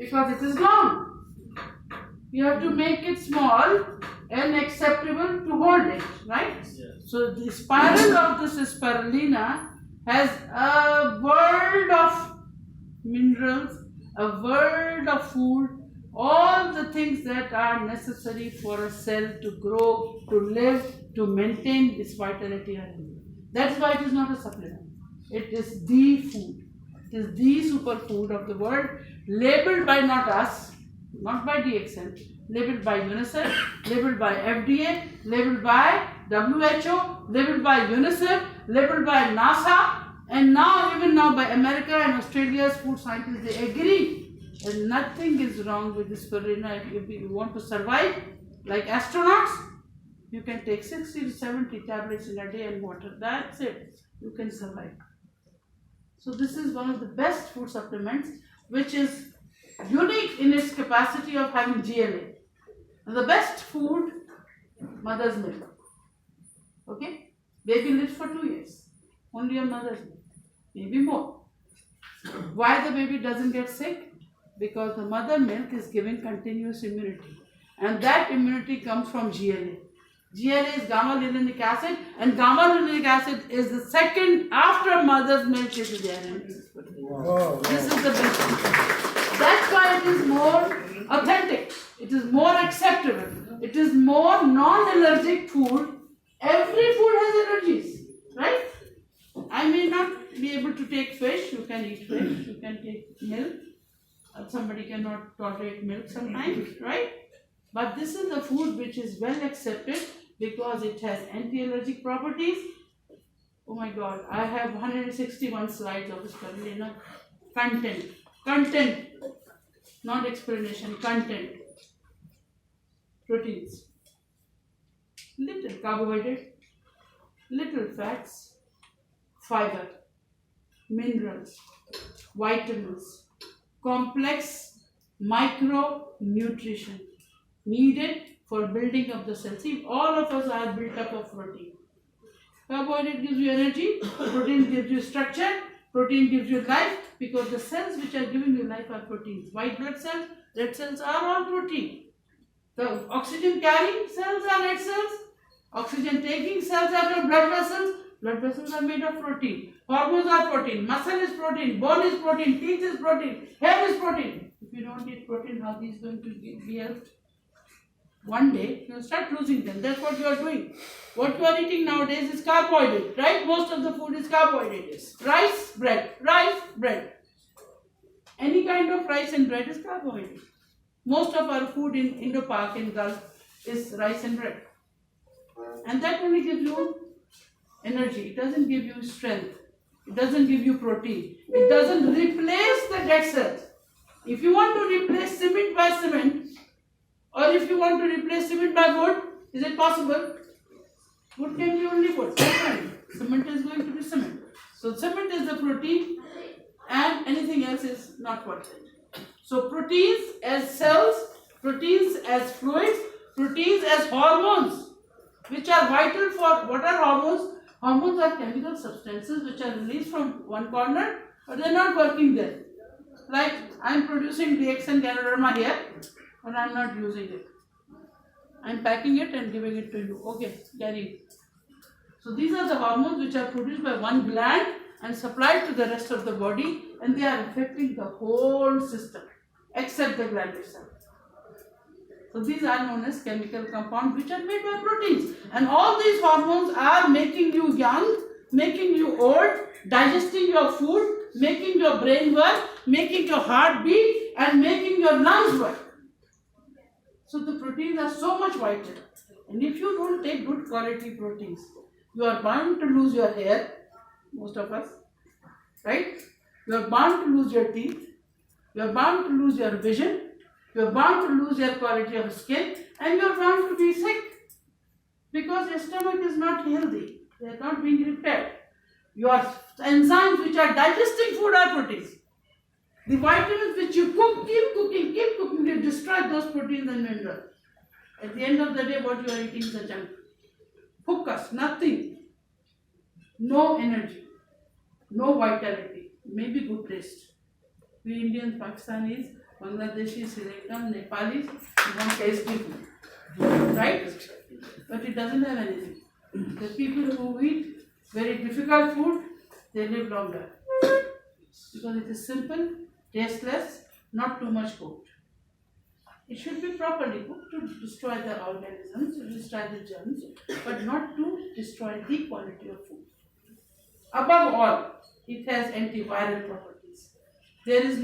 because it is long. You have to make it small and acceptable to hold it, right? Yes. So the spiral of this spirulina has a world of minerals, a world of food, all the things that are necessary for a cell to grow, to live, to maintain its vitality and health. That's why it is not a supplement. It is the food. It is the superfood of the world, labeled by not us, not by DXN, labeled by UNICEF, labeled by FDA, labeled by WHO, labeled by UNICEF, labeled by NASA, and now even now by America and Australia's food scientists. They agree that nothing is wrong with this spirulina. If you want to survive like astronauts, you can take 60 to 70 tablets in a day and water. That's it. You can survive. So this is one of the best food supplements, which is unique in its capacity of having GLA. And the best food, mother's milk. Okay? Baby lives for 2 years. Only on mother's milk. Maybe more. Why the baby doesn't get sick? Because the mother milk is giving continuous immunity. And that immunity comes from GLA. GLA is gamma-linolenic acid, and gamma-linolenic acid is the second after mother's milk is there. This is the best. That's why it is more authentic. It is more acceptable. It is more non-allergic food. Every food has allergies, right? I may not be able to take fish. You can eat fish. You can take milk. Somebody cannot tolerate milk sometimes, right? But this is the food which is well accepted because it has anti-allergic properties. Oh my God, I have 161 slides of spirulina content. Content, not explanation, content. Proteins, little carbohydrate, little fats, fiber, minerals, vitamins, complex micronutrition needed for building up the cell. See, all of us are built up of protein. Carbohydrate gives you energy, protein gives you structure, protein gives you life, because the cells which are giving you life are proteins. White blood cells, red cells are all protein. The oxygen carrying cells are red cells, oxygen taking cells are your blood vessels. Blood vessels are made of protein. Hormones are protein, muscle is protein, bone is protein, teeth is protein, hair is protein. If you don't eat protein, how these going to be helped? One day you will start losing them. That's what you are doing. What you are eating nowadays is carbohydrate, right? Most of the food is carbohydrates. Rice, bread, rice, bread. Any kind of rice and bread is carbohydrate. Most of our food in Indo-Pak and Gulf is rice and bread. And that only gives you energy. It doesn't give you strength. It doesn't give you protein. It doesn't replace the dead cells. If you want to replace cement by cement, or if you want to replace cement by wood, is it possible? Wood can be only wood. Cement is going to be cement. So cement is the protein and anything else is not worth it. So proteins as cells, proteins as fluids, proteins as hormones, which are vital for, what are hormones? Hormones are chemical substances which are released from one corner, but they are not working there. Like I am producing DXN Ganoderma here, but I am not using it. I am packing it and giving it to you. Okay, carry it. So these are the hormones which are produced by one gland and supplied to the rest of the body, and they are affecting the whole system except the gland itself. So these are known as chemical compounds which are made by proteins, and all these hormones are making you young, making you old, digesting your food, making your brain work, making your heart beat, and making your lungs work. So the proteins are so much vital, and if you don't take good quality proteins, you are bound to lose your hair, most of us, right? You are bound to lose your teeth, you are bound to lose your vision, you are bound to lose your quality of skin, and you are bound to be sick because your stomach is not healthy. They are not being repaired. Your enzymes which are digesting food are proteins. The vitamins which you cook, keep cooking, they destroy those proteins and minerals. At the end of the day, what you are eating is a junk. Focus, nothing. No energy, no vitality, maybe good taste. We Indians, Pakistanis, Bangladeshi, Sri Lankan, Nepalis want tasty food, right? But it doesn't have anything. The people who eat very difficult food, they live longer because it is simple, tasteless, not too much cooked. It should be properly cooked to destroy the organisms, to destroy the germs, but not to destroy the quality of food. Above all, it has antiviral properties. There is